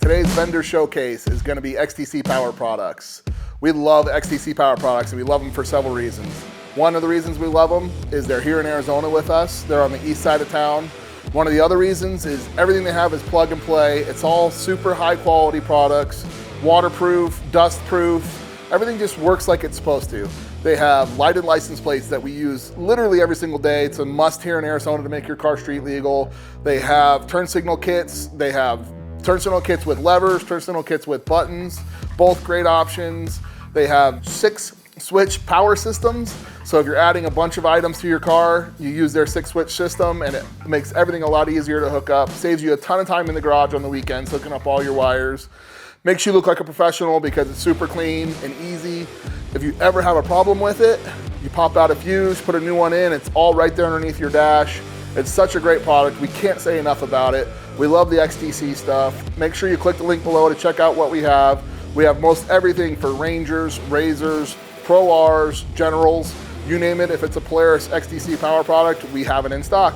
Today's vendor showcase is going to be XTC Power Products. We love XTC Power Products, and we love them for several reasons. One of the reasons we love them is they're here in Arizona with us. They're on the east side of town. One of the other reasons is everything they have is plug and play. It's all super high quality products, waterproof, dust proof. Everything just works like it's supposed to. They have lighted license plates that we use literally every single day. It's a must here in Arizona to make your car street legal. They have turn signal kits. They have turn signal kits with levers, turn signal kits with buttons, both great options. They have 6-switch power systems. So if you're adding a bunch of items to your car, you use their 6-switch system, and it makes everything a lot easier to hook up. Saves you a ton of time in the garage on the weekends hooking up all your wires. Makes you look like a professional because it's super clean and easy. If you ever have a problem with it, you pop out a fuse, put a new one in, it's all right there underneath your dash. It's such a great product. We can't say enough about it. We love the XTC stuff. Make sure you click the link below to check out what we have. We have most everything for Rangers, Razors, Pro Rs, Generals, you name it. If it's a Polaris XTC power product, we have it in stock.